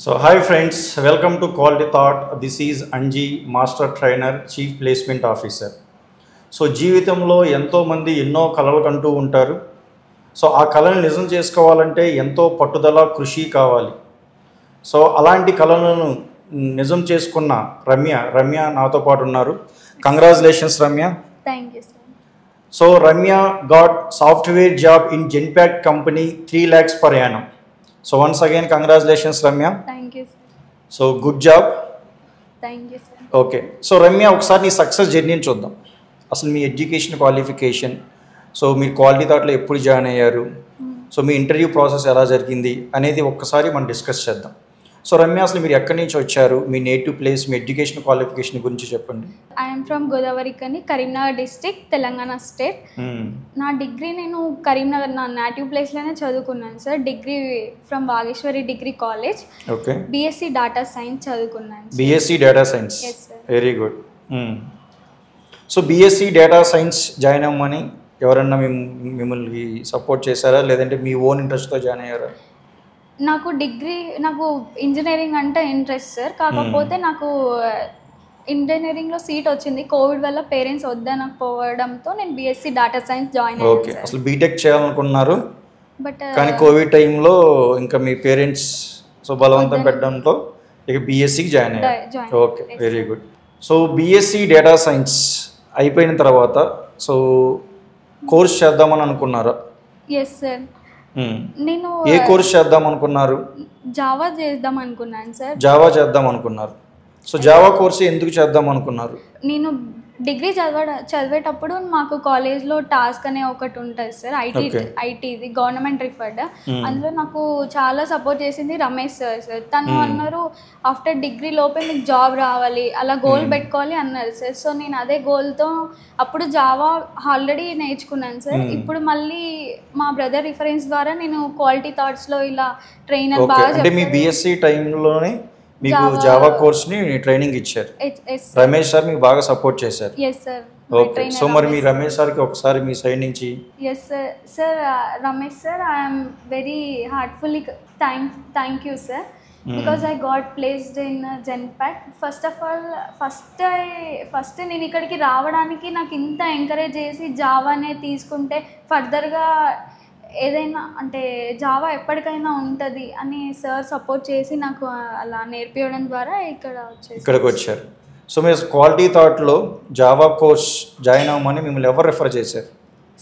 So hi friends, welcome to Quality Thought. This is Anji, Master Trainer, Chief Placement Officer. So జీవితంలో ఎంతోమంది ఎన్నో కలలు కంటూ ఉంటారు. సో ఆ కళను నిజం చేసుకోవాలంటే ఎంతో పట్టుదల కృషి కావాలి. సో అలాంటి కళలను నిజం చేసుకున్న రమ్య నాతో పాటు ఉన్నారు. Congratulations Ramya. Thank you, sir. So Ramya got software job in Genpact company 3 lakhs per annum. So once again congratulations Ramya. Thank you, sir. So good job. Thank you, sir. Okay. So Ramya ఒకసారి నీ success జర్నీని చూద్దాం. అసలు మీ education qualification, so మీరు quality థాట్లో ఎప్పుడు join అయ్యారు, so మీ interview process ఎలా జరిగింది అనేది ఒక్కసారి మనం డిస్కస్ చేద్దాం. సో రమ్య, అసలు మీరు ఎక్కడి నుంచి వచ్చారు, మీ నేటివ్ ప్లేస్, మీ ఎడ్యుకేషన్ క్వాలిఫికేషన్ గురించి చెప్పండి. I am from Godavari Kani, Karimnagar district, Telangana state. నా డిగ్రీ నేను కరీంనగర్ నా నేటివ్ ప్లేస్లోనే చదువుకున్నాను sir. Degree from Vageshwari degree college. Okay. BSc data science చదువుకున్నాను. BSc data science. Yes, sir. Very good. So BSc data science join అవ్వమని ఎవరన్నా మిమ్మల్ని సపోర్ట్ చేశారా, లేదంటే మీ ఓన్ ఇంట్రెస్ట్తో జాయిన్ అయ్యారా? నాకు ఇంజనీరింగ్ అంటే ఇంట్రెస్ట్ సార్. కాకపోతే నాకు ఇంజనీరింగ్లో సీట్ వచ్చింది. కోవిడ్ వల్ల పేరెంట్స్ వద్దనకపోవడంతో నేను బీఎస్సీ డేటా సైన్స్ జాయిన్ అయ్యాను. ఓకే. అసలు బీటెక్ చేయాలనుకున్నారు, బట్ కానీ కోవిడ్ టైంలో ఇంకా మీ పేరెంట్స్ సో బలవంతం పెట్టడంతో ఇక బీఎస్సీకి జాయిన్ అయ్యారు. Okay, very good. So BSc data science అయిపోయిన తర్వాత సో కోర్స్ చేద్దామని అనుకున్నారా? Yes sir. నేను ఏ కోర్స్ చేద్దాం అనుకున్నారు? జావా చేద్దాం అనుకున్నాను సార్. జావా చేద్దాం అనుకున్నారు. సో జావా కోర్స్ ఎందుకు చేద్దాం అనుకున్నారు? నేను డిగ్రీ చదివేటప్పుడు మాకు కాలేజ్లో టాస్క్ అనే ఒకటి ఉంటుంది సార్. ఐటీది government referred. అందులో నాకు చాలా సపోర్ట్ చేసింది రమేష్ సార్. తను అన్నారు ఆఫ్టర్ డిగ్రీ లోపే మీకు జాబ్ రావాలి, అలా గోల్ పెట్టుకోవాలి అన్నారు సార్. సో నేను అదే గోల్తో అప్పుడు జావా ఆల్రెడీ నేర్చుకున్నాను సార్. ఇప్పుడు మళ్ళీ మా బ్రదర్ రిఫరెన్స్ ద్వారా నేను క్వాలిటీ థాట్స్లో ఇలా ట్రైనర్ బాగా. అంటే మీ బీఎస్సీ టైంలోనే మీకు జావా కోర్స్ని ట్రైనింగ్ ఇచ్చారు. రమేష్ సార్ మీకు బాగా సపోర్ట్ చేశారు. ఓకే. సో మరి మీ రమేష్ సార్కి ఒకసారి మీ సైడ్ నుంచి. Yes sir. Ramesh sir, I'm very heartfully thank you sir, because I got placed in Genpact. First of all first నేను ఇక్కడికి రావడానికి నాకు ఇంత ఎంకరేజ్ చేసి జావానే తీసుకుంటే ఫర్దర్గా ఏదైనా అంటే జావా ఎప్పటికైనా ఉంటుంది అని సార్ సపోర్ట్ చేసి నాకు అలా నేర్పించడం ద్వారా ఇక్కడికి వచ్చారు. సో మీరు క్వాలిటీ థాట్లో జావా కోర్స్ జాయిన్ అవ్వమని మిమ్మల్ని ఎవరు రిఫర్ చేశారు?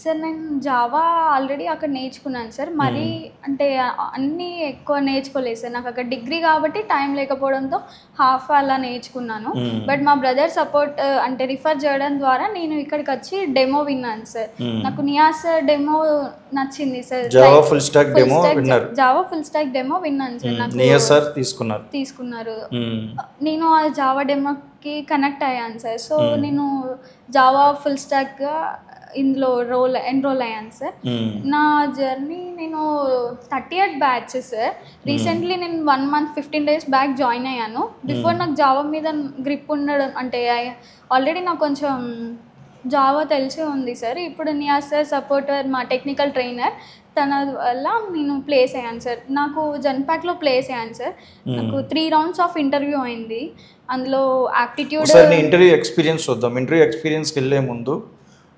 సార్ నేను జావా ఆల్రెడీ అక్కడ నేర్చుకున్నాను సార్. మరీ అంటే అన్నీ ఎక్కువ నేర్చుకోలేదు సార్. నాకు అక్కడ డిగ్రీ కాబట్టి టైం లేకపోవడంతో హాఫ్ అలా నేర్చుకున్నాను. బట్ మా బ్రదర్ సపోర్ట్ అంటే రిఫర్ చేయడం ద్వారా నేను ఇక్కడికి వచ్చి డెమో విన్నాను సార్. నాకు నియాస్ డెమో నచ్చింది sir. Java full stock demo విన్నాను సార్. నాకు నియాస్ సార్ తీసుకున్నారు. నేను ఆ జావా డెమోకి కనెక్ట్ అయ్యాను సార్. సో నేను జావా ఫుల్ స్టాక్గా ఇందులో ఎన్రోల్ అయ్యాను సార్. నా జర్నీ నేను 38 బ్యాచ్ సార్. రీసెంట్లీ నేను 1 month 15 days బ్యాక్ జాయిన్ అయ్యాను. బిఫోర్ నాకు జావా మీద గ్రిప్ ఉండడం అంటే ఆల్రెడీ నాకు కొంచెం జావా తెలిసి ఉంది సార్. ఇప్పుడు నియాస్ సార్ సపోర్టర్ మా టెక్నికల్ ట్రైనర్, తన వల్ల నేను ప్లేస్ అయ్యాను సార్. నాకు జెన్పాక్ట్లో ప్లేస్ అయ్యాను సార్. నాకు 3 rounds ఆఫ్ ఇంటర్వ్యూ అయింది. అందులో యాప్టిట్యూడ్ ఇంటర్వ్యూ ఎక్స్పీరియన్స్ చూద్దాం. ఇంటర్వ్యూ ఎక్స్పీరియన్స్కి వెళ్ళే ముందు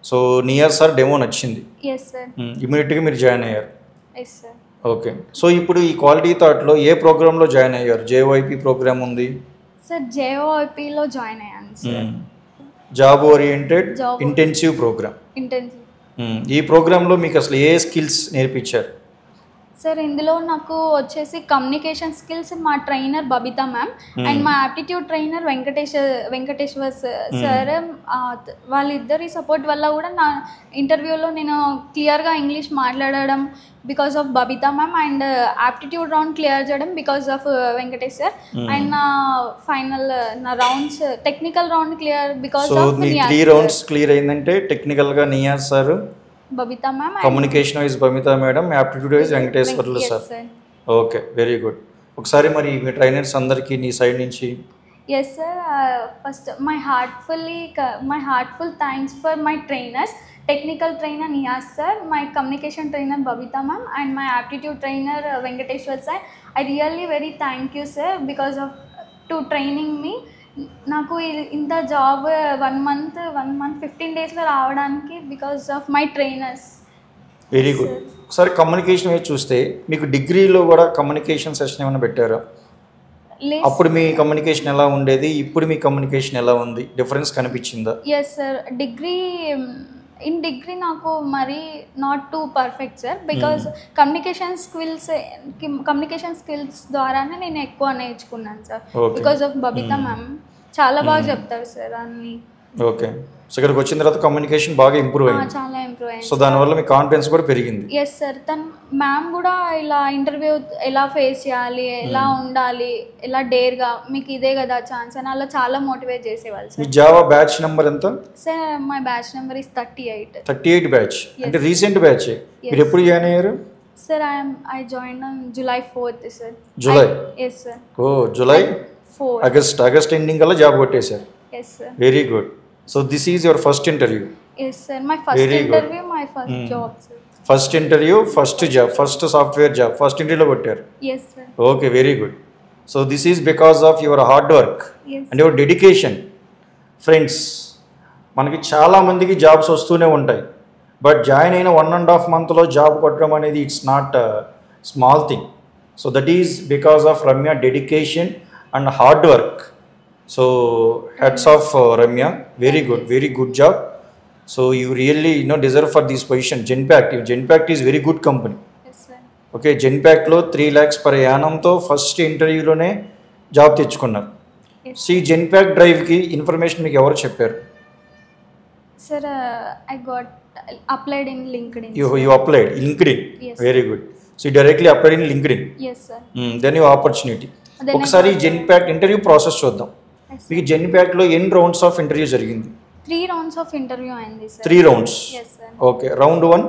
సో నియర్ సార్ డెమో నచ్చింది. Yes sir. ఇమీడియట్గా మీరు జాయిన్ అయ్యారు. Yes sir. ఓకే. సో ఇప్పుడు ఈ క్వాలిటీ థాట్లో ఏ ప్రోగ్రాంలో జాయిన్ అయ్యారు? జేఓఐపి ప్రోగ్రామ్ ఉంది సార్. జేఓఐపిలో జాయిన్ అయ్యాను sir. Job oriented intensive program. ఈ ప్రోగ్రాంలో మీకు అసలు ఏ స్కిల్స్ నేర్పించారు? సార్ ఇందులో నాకు వచ్చేసి కమ్యూనికేషన్ స్కిల్స్ మా ట్రైనర్ బబితా మ్యామ్ అండ్ మా యాప్టిట్యూడ్ ట్రైనర్ వెంకటేశ్వర్ సార్, వాళ్ళిద్దరి సపోర్ట్ వల్ల కూడా నా ఇంటర్వ్యూలో నేను క్లియర్గా ఇంగ్లీష్ మాట్లాడడం because of Babitha ma'am, and aptitude round clear చేయడం because of Venkatesh sir, and నా rounds technical round clear because of. 3 rounds clear అయిందంటే టెక్నికల్గా Niyaz sir, Babitha ma'am, communication wise Babitha madam, aptitude wise Venkateshwarlu sir. Okay, very good. ఒకసారి మరి మీ trainers అందరికీ నీ side నుంచి. Yes sir. First my heartful thanks for my trainers. technical trainer Niyaz sir, my communication trainer Babita ma'am, and my aptitude trainer Venkateshwar sir. I really very thank you sir because of to training me. నాకు ఇంత job 1 month 15 daysలో రావడానికి because of my trainers. Very good. ఒకసారి communication వైపు చూస్తే మీకు డిగ్రీలో కూడా communication session ఏమైనా పెట్టారా? అప్పుడు మీ కమ్యూనికేషన్ ఎలా ఉండేది, ఇప్పుడు మీ కమ్యూనికేషన్ ఎలా ఉంది, డిఫరెన్స్ కనిపించిందా? ఎస్ సార్, డిగ్రీ నాకు మరి not two perfect sir because communication skills ద్వారానే నేను ఎక్కువ నేర్చుకున్నాను sir because of Babitha ma'am. చాలా బాగా చెప్తారు సార్ అన్ని. ఓకే, సో ఇక్కడికి వచ్చిన తర్వాత కమ్యూనికేషన్ బాగా ఇంప్రూవ్ అయింది. చాలా ఇంప్రూవ్ అయింది. సో దానివల్ల మీ కాన్ఫిడెన్స్ కూడా పెరిగింది. ఎస్ సార్, తను మ్యామ్ కూడా ఇలా ఇంటర్వ్యూ ఎలా ఫేస్ చేయాలి, ఎలా ఉండాలి, ఎలా డేర్గా, మీకు ఇదే కదా ఛాన్స్ అని అలా చాలా మోటివేట్ చేసేవాళ్ళు సార్. మీ జావా బ్యాచ్ నెంబర్ ఎంత? Sir my batch number is 38. 38 batch అంటే రీసెంట్ బ్యాచ్. మీరు ఎప్పుడు జాయిన్ అయ్యారు? Sir I join on July 4th sir. July? Yes sir. Oh, July 4. August ending కల్లా జాబ్ కొట్టేశారు. Yes sir. Very good. So this is your first interview? Yes sir, my first interview, my first job sir. First interview, first job, first software job first ఇంటర్వ్యూలో కొట్టారు. Yes sir. Okay, very good. So this is because of your hard work and your dedication. Friends, మనకి చాలామందికి jobs వస్తూనే ఉంటాయి, but join అయిన 1.5 monthలో job కొట్టడం అనేది it's not small thing. So that is because of Ramya dedication and hard work. So heads of Ramya, very good job. So you really deserve for this position. Genpact is very good company. Yes sir. Okay, Genpact లో 3 lakhs per annum తో first ఇంటర్వ్యూలోనే job తెచ్చుకున్నారు. C Genpact drive కి information మీకు ఎవరు చెప్పారు? Sir I got applied in LinkedIn. You applied LinkedIn? Yes. Very good. So you directly applied in LinkedIn? Yes sir. Then your opportunity. ఒకసారి Genpact interview process చూద్దాం. మీకు Genpact లో ఎన్ని rounds of interview జరిగింది? 3 rounds of interview అయింది sir. 3 rounds? Yes sir. Okay, round 1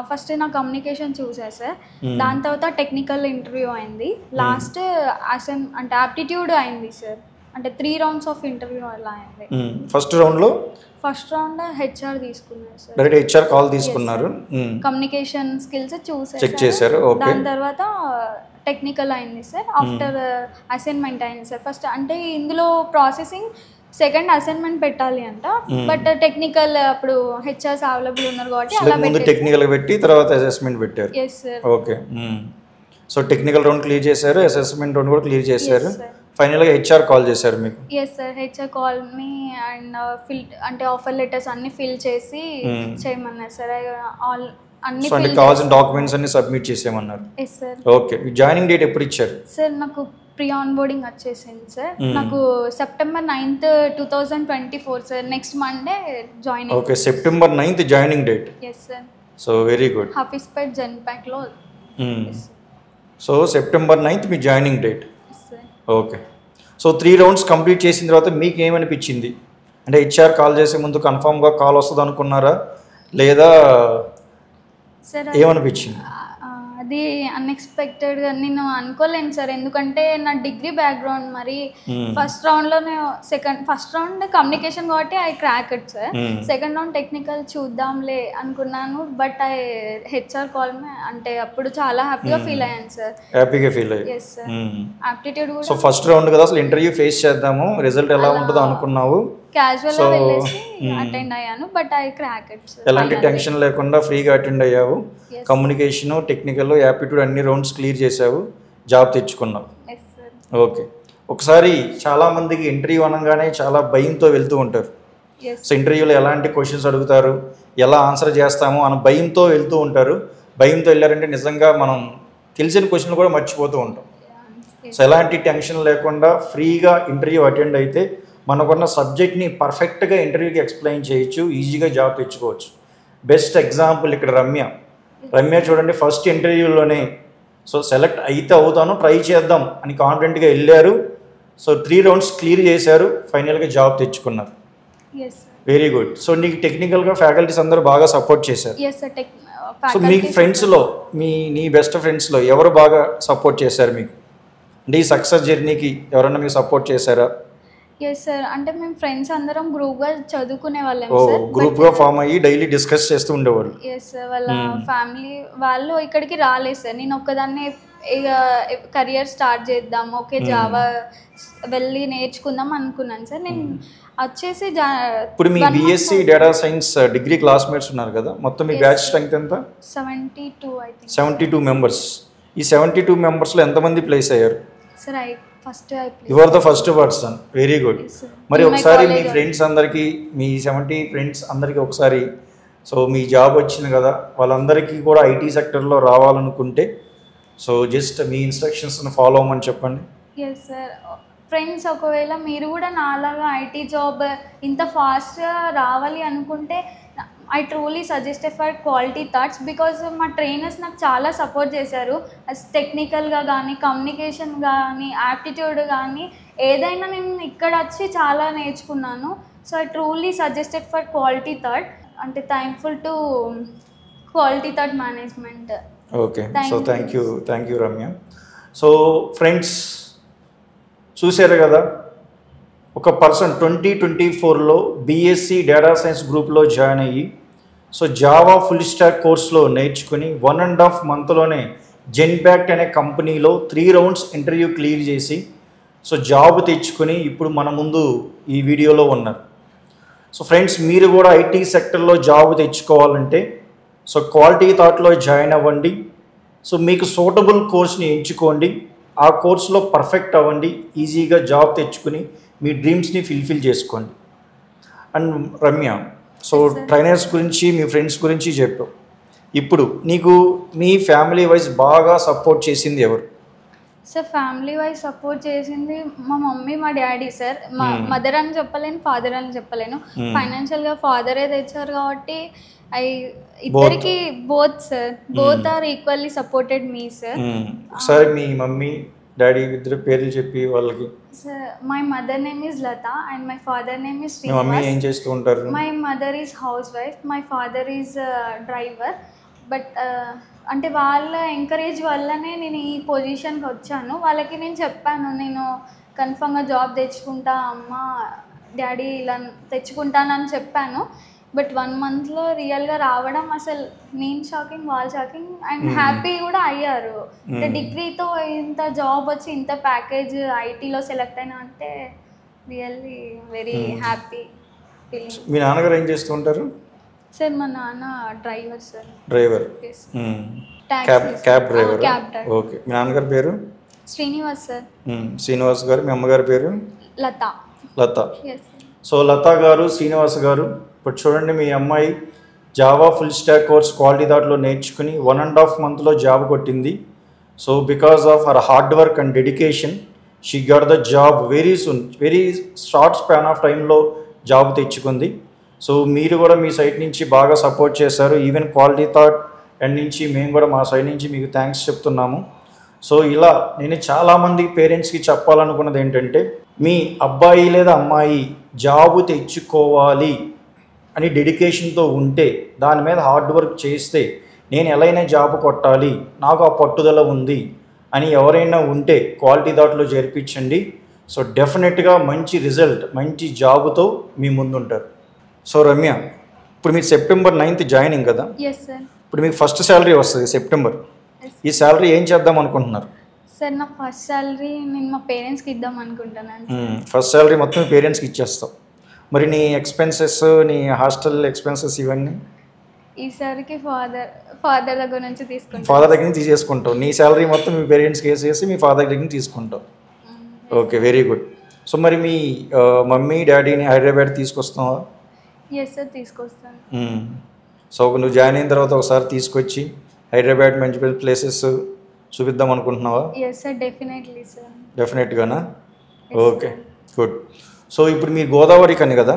first నా communication చూసా sir. దాని తర్వాత టెక్నికల్ ఇంటర్వ్యూ అయింది. లాస్ట్ అంటే ఆప్టిట్యూడ్ అయింది సార్. అంటే 3 rounds ఆఫ్ ఇంటర్వ్యూ అలా అయింది. ఫస్ట్ రౌండ్ హెచ్ఆర్ తీసుకున్నారు సార్. డైరెక్ట్ హెచ్ఆర్ కాల్ తీసుకున్నారు. కమ్యూనికేషన్ స్కిల్స్ చూసారు, చెక్ చేశారు. ఓకే, దాని తర్వాత టెక్నికల్ అయింది సార్. ఆఫ్టర్ అసైన్మెంట్ అయింది సార్. ఫస్ట్ అంటే ఇందులో ప్రాసెసింగ్, సెకండ్ అసైన్మెంట్ పెట్టాలి అంట, బట్ టెక్నికల్ అప్పుడు హెచ్ఆర్స్ అవైలబుల్ ఉన్నారు కాబట్టి అలా ముందు టెక్నికల్ పెట్టి తర్వాత అసెస్మెంట్ పెట్టారు. Yes sir. Okay, so technical round clear చేశారు, అసెస్మెంట్ రౌండ్ కూడా క్లియర్ చేశారు. ఫైనల్గా హెచ్ఆర్ కాల్ చేశారు మీకు? ఎస్ సార్, హెచ్ఆర్ కాల్ మీ అండ్ అంటే ఆఫర్ లెటర్స్ అన్ని ఫిల్ చేసి చేయమన్నారు సార్. అన్ని అంటే కావాల్సిన డాక్యుమెంట్స్ అన్ని సబ్మిట్ చేసేయమన్నారు. Yes sir. ఓకే, మీ జాయినింగ్ డేట్ ఎప్పుడు ఇచ్చారు? సార్ నాకు ప్రీ ఆన్బోర్డింగ్ వచ్చేసింది సార్. నాకు September 9th 2024 sir. Next Monday joining. Okay, September 9th joining date. Yes sir. So very good. Hafeezpet జెన్పాక్లో. సో September 9th మీ joining date. Okay, so 3 rounds complete చేసిన తర్వాత మీకు ఏమనిపించింది? అంటే హెచ్ఆర్ కాల్ చేసే ముందు కన్ఫామ్గా కాల్ వస్తుంది అనుకున్నారా, లేదా ఏమనిపించింది? అది అన్ఎక్స్పెక్టెడ్గా నేను అనుకోలేను సార్, ఎందుకంటే నా డిగ్రీ బ్యాక్గ్రౌండ్ మరి. ఫస్ట్ రౌండ్లోనే ఫస్ట్ రౌండ్ కమ్యూనికేషన్ కాబట్టి I cracked sir. Second round technical చూద్దాంలే అనుకున్నాను, బట్ ఐ హెచ్ఆర్ కాల్ అంటే అప్పుడు చాలా హ్యాపీగా ఫీల్ అయ్యాను సార్. హ్యాపీగా ఫీల్ అయ్యాను. Yes sir. ఆప్టిట్యూడ్ కూడా. సో ఫస్ట్ రౌండ్ కదా, అసలు ఇంటర్వ్యూ ఫేస్ చేద్దాము, రిజల్ట్ ఎలా ఉంటుందో అనుకున్నావు, క్యాజువల్ గా వెళ్ళేసి అటెండ్ అయ్యాను, బట్ ఐ క్రాక్డ్ సార్. ఎలాంటి టెన్షన్ లేకుండా ఫ్రీగా అటెండ్ అయ్యావు. కమ్యూనికేషన్, టెక్నికల్, యాప్టిట్యూడ్ అన్ని రౌండ్స్ క్లియర్ చేసావు, జాబ్ తెచ్చుకున్నావు. ఓకే, ఒకసారి చాలా మందికి ఇంటర్వ్యూ అనగానే చాలా భయంతో వెళ్తూ ఉంటారు. సో ఇంటర్వ్యూలో ఎలాంటి క్వశ్చన్స్ అడుగుతారు, ఎలా ఆన్సర్ చేస్తాము అని భయంతో వెళ్తూ ఉంటారు. భయంతో వెళ్ళారంటే నిజంగా మనం తెలిసిన క్వశ్చన్లు కూడా మర్చిపోతూ ఉంటాం. సో ఎలాంటి టెన్షన్ లేకుండా ఫ్రీగా ఇంటర్వ్యూ అటెండ్ అయితే మనకున్న సబ్జెక్ట్ని పర్ఫెక్ట్గా ఇంటర్వ్యూకి ఎక్స్ప్లెయిన్ చేయొచ్చు, ఈజీగా జాబ్ తెచ్చుకోవచ్చు. బెస్ట్ ఎగ్జాంపుల్ ఇక్కడ రమ్య చూడండి, ఫస్ట్ ఇంటర్వ్యూలోనే సో సెలెక్ట్ అయితే అవుతాను, ట్రై చేద్దాం అని కాన్ఫిడెంట్గా వెళ్ళారు. సో 3 rounds క్లియర్ చేశారు, ఫైనల్గా జాబ్ తెచ్చుకున్నారు. Very good. సో నీకు టెక్నికల్గా ఫ్యాకల్టీస్ అందరూ బాగా సపోర్ట్ చేశారు. సో మీ ఫ్రెండ్స్లో నీ బెస్ట్ ఫ్రెండ్స్లో ఎవరు బాగా సపోర్ట్ చేశారు మీకు? అంటే ఈ సక్సెస్ జర్నీకి ఎవరన్నా మీకు సపోర్ట్ చేశారా? ఎస్ సార్, అంటే మేము ఫ్రెండ్స్ అందరం గ్రూప్గా చదువుకునే వాళ్ళం ఓ సార్. గ్రూప్గా ఫామ్ అయ్యి డైలీ డిస్కస్ చేస్తూ ఉండేవాళ్ళు. ఎస్ సార్, వాళ్ళ ఫ్యామిలీ వాళ్ళు ఇక్కడికి రాలేదు సార్. నేను ఒక్కదాన్నే ఇక కెరియర్ స్టార్ట్ చేద్దాం, ఓకే జావా వెళ్ళి నేర్చుకుందాం అనుకున్నాను సార్. నేను వచ్చేసి ఇప్పుడు మీ BSc data science degree classmates ఉన్నారు కదా, మొత్తం మీ బ్యాచ్ స్ట్రెంగ్త్ ఎంత? 72 ఐ థింక్. 72 మెంబర్స్. ఈ 72 మెంబర్స్లో ఎంతమంది ప్లేస్ అయ్యారు? Sir you are the first person, very good. మరి ఒకసారి మీ ఫ్రెండ్స్ అందరికీ, మీ 70 ఫ్రెండ్స్ అందరికీ ఒకసారి, సో మీ జాబ్ వచ్చింది కదా, వాళ్ళందరికీ కూడా ఐటీ సెక్టర్లో రావాలనుకుంటే సో జస్ట్ మీ ఇన్స్ట్రక్షన్స్ని ఫాలో అవ్వమని చెప్పండి. ఎస్ సార్, ఫ్రెండ్స్ ఒకవేళ మీరు కూడా నాలాగా ఐటీ జాబ్ ఇంత ఫాస్ట్గా రావాలి అనుకుంటే I truly suggested for quality thoughts, because మా ట్రైనర్స్ నాకు చాలా సపోర్ట్ చేశారు. టెక్నికల్గా కానీ, కమ్యూనికేషన్ కానీ, యాప్టిట్యూడ్ కానీ, ఏదైనా నేను ఇక్కడ వచ్చి చాలా నేర్చుకున్నాను. So I truly suggested for Quality Thought, అంటే thankful to Quality Thought management. Okay, so thank you Ramya. So friends చూసారు కదా, ఒక పర్సన్ 2024లో బీఎస్సీ డేటా సైన్స్ గ్రూప్లో జాయిన్ అయ్యి సో జావా ఫుల్ స్టాక్ కోర్స్లో నేర్చుకుని 1.5 మంత్లోనే జెన్పాక్ట్ అనే కంపెనీలో 3 రౌండ్స్ ఇంటర్వ్యూ క్లియర్ చేసి సో జాబ్ తెచ్చుకొని ఇప్పుడు మన ముందు ఈ వీడియోలో ఉన్నారు. సో ఫ్రెండ్స్, మీరు కూడా ఐటీ సెక్టర్లో జాబ్ తెచ్చుకోవాలంటే సో క్వాలిటీ థాట్లో జాయిన్ అవ్వండి. సో మీకు సూటబుల్ కోర్స్ని ఎంచుకోండి, ఆ కోర్సులో పర్ఫెక్ట్ అవ్వండి, ఈజీగా జాబ్ తెచ్చుకుని మీ డ్రీమ్స్ని ఫుల్ఫిల్ చేసుకోండి. అండ్ రమ్య, సో ట్రైనర్స్ గురించి, మీ ఫ్రెండ్స్ గురించి చెప్పావు. ఇప్పుడు నీకు మీ ఫ్యామిలీ వైజ్ బాగా సపోర్ట్ చేసింది ఎవరు? సార్ ఫ్యామిలీ వైజ్ సపోర్ట్ చేసింది మా మమ్మీ, మా డాడీ సార్. మా మదర్ అని చెప్పలేను, ఫాదర్ అని చెప్పలేను. ఫైనాన్షియల్గా ఫాదరే తెచ్చారు కాబట్టి ఇద్దరికి both sir, both are equally supported మీ సార్. ఒకసారి మీ మమ్మీ డాడీ ఇద్దరు పేర్లు చెప్పి వాళ్ళకి. Sir my mother name is Latha and my father name is Srinivas. Mummy ఏం చేస్తూ ఉంటారు? My mother is housewife, my father is driver. But అంటే వాళ్ళ ఎంకరేజ్ వల్లనే నేను ఈ పొజిషన్కి వచ్చాను. వాళ్ళకి నేను చెప్పాను, నేను కన్ఫర్మ్గా జాబ్ తెచ్చుకుంటా అమ్మ, డాడీ ఇలా తెచ్చుకుంటానని చెప్పాను. బట్ 1 మంత్లో రియల్గా రావడం అసలు నేను షాకింగ్, వాళ్ళు షాకింగ్ అండ్ హ్యాపీ కూడా అయ్యారు. అంటే డిగ్రీతో ఇంత జాబ్ వచ్చి ఇంత ప్యాకేజ్ ఐటీలో సెలెక్ట్ అయినా అంటే రియల్లీ వెరీ హ్యాపీ ఫీలింగ్. మీ నాన్నగారు ఏం చేస్తూ ఉంటారు? సార్ మా నాన్న driver sir. Driver, cab driver. Okay, మీ నాన్నగారి పేరు? శ్రీనివాస్ సార్. శ్రీనివాస్ గారు. మీ అమ్మగారి పేరు? లత. లత. సో లత గారు, శ్రీనివాస్ గారు, ఇప్పుడు చూడండి, మీ అమ్మాయి Java full stack course Quality థాట్లో నేర్చుకుని 1.5 మంత్లో జాబ్ కొట్టింది. So because of her hard work and dedication she got the job very soon, very short span of టైంలో జాబ్ తెచ్చుకుంది. సో మీరు కూడా మీ సైడ్ నుంచి బాగా సపోర్ట్ చేశారు. ఈవెన్ క్వాలిటీ థాట్ అండ్ నుంచి మేము కూడా మా సైడ్ నుంచి మీకు థ్యాంక్స్ చెప్తున్నాము. సో ఇలా నేను చాలామంది పేరెంట్స్కి చెప్పాలనుకున్నది ఏంటంటే, మీ అబ్బాయి లేదా అమ్మాయి జాబు తెచ్చుకోవాలి అని డెడికేషన్తో ఉంటే, దాని మీద హార్డ్ వర్క్ చేస్తే, నేను ఎలాగైనా జాబ్ కొట్టాలి, నాకు ఆ పట్టుదల ఉంది అని ఎవరైనా ఉంటే క్వాలిటీ థాట్లో చేర్పించండి. సో డెఫినెట్గా మంచి రిజల్ట్, మంచి జాబుతో మీ ముందుంటారు. సో రమ్య, ఇప్పుడు మీరు September 9th జాయినింగ్ కదా, ఇప్పుడు మీకు ఫస్ట్ శాలరీ వస్తుంది సెప్టెంబర్. ఈ శాలరీ ఏం చేద్దాం అనుకుంటున్నారు? సార్ నా ఫస్ట్ శాలరీ నేను మా పేరెంట్స్కి ఇద్దాం అనుకుంటున్నాను. ఫస్ట్ శాలరీ మొత్తం పేరెంట్స్కి ఇచ్చేస్తాం. మరి నీ ఎక్స్పెన్సెస్, నీ హాస్టల్ ఎక్స్పెన్సెస్ ఇవన్నీ ఈసారికి ఫాదర్ దగ్గర నుంచి తీసుకుంటాం. ఫాదర్ దగ్గర నుంచి తీసేసుకుంటావు. నీ శాలరీ మొత్తం మీ పేరెంట్స్కి వేసేసి మీ ఫాదర్ దగ్గర నుంచి తీసుకుంటావు. Okay, very good. సో మరి మీ మమ్మీ డాడీని హైదరాబాద్ తీసుకొస్తావా? ఎస్ సార్, తీసుకొస్తాను. సో నువ్వు జాయిన్ అయిన తర్వాత ఒకసారి తీసుకొచ్చి హైదరాబాద్ మంచి మంచి ప్లేసెస్ చూపిద్దాం అనుకుంటున్నావా? Yes sir, definitely sir. డెఫినెట్గానా? Okay, good. సో ఇప్పుడు మీ గోదావరి కని కదా,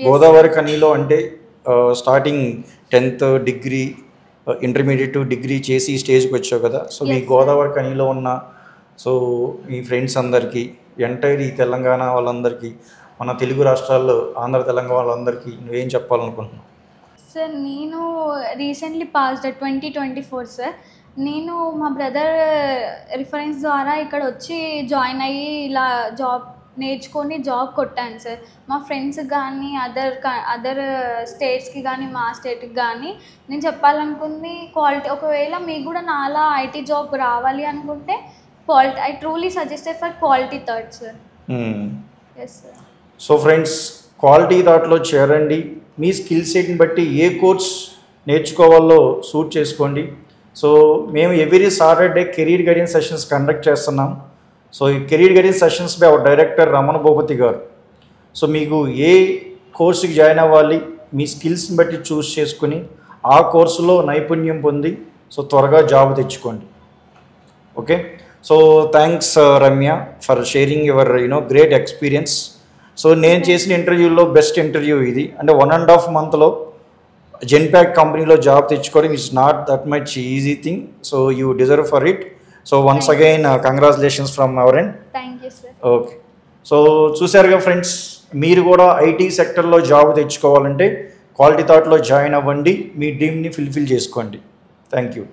గోదావరి కనిలో అంటే starting 10th degree, intermediate, degree చేసి ఈ స్టేజ్కి వచ్చావు కదా. సో మీ గోదావరి కనిలో ఉన్న సో మీ ఫ్రెండ్స్ అందరికీ, ఎంటైర్ ఈ తెలంగాణ వాళ్ళందరికీ, మన తెలుగు రాష్ట్రాల్లో ఆంధ్ర తెలంగాణ వాళ్ళందరికీ నువ్వేం చెప్పాలనుకుంటున్నావు? సార్ నేను రీసెంట్లీ పాస్డ్ 2024 సార్. నేను మా బ్రదర్ రిఫరెన్స్ ద్వారా ఇక్కడ వచ్చి జాయిన్ అయ్యి ఇలా జాబ్ నేర్చుకొని జాబ్ కొట్టాను సార్. మా ఫ్రెండ్స్ కానీ అదర్ స్టేట్స్కి కానీ మా స్టేట్కి కానీ నేను చెప్పాలనుకుంది క్వాలిటీ. ఒకవేళ మీకు కూడా నాలా ఐటీ జాబ్ రావాలి అనుకుంటే I truly suggested for Quality Thought sir. Yes sir. So friends, Quality థాట్లో చేరండి. మీ స్కిల్ సెట్ని బట్టి ఏ కోర్స్ నేర్చుకోవాలో సూట్ చేసుకోండి. సో మేము every Saturday career guidance sessions conduct చేస్తున్నాం. సో ఈ career guidance sessions by our director Ramana Bhupathi garu. So మీకు ఏ కోర్సుకి జాయిన్ అవ్వాలి, మీ స్కిల్స్ని బట్టి చూస్ చేసుకుని ఆ కోర్సులో నైపుణ్యం పొంది సో త్వరగా జాబ్ తెచ్చుకోండి. Okay. So thanks Ramya for sharing your great experience. So నేను చేసిన ఇంటర్వ్యూలో బెస్ట్ ఇంటర్వ్యూ ఇది. అంటే 1.5 monthలో జెన్పాక్ కంపెనీలో జాబ్ తెచ్చుకోవడం it's not that much easy thing. So you deserve for it. So once again congratulations from our end. Thank you sir. Okay. So చూసారుగా friends, మీరు కూడా ఐటీ సెక్టర్లో జాబ్ తెచ్చుకోవాలంటే క్వాలిటీ థాట్లో జాయిన్ అవ్వండి. మీ డ్రీమ్ని fulfil చేసుకోండి. Thank you.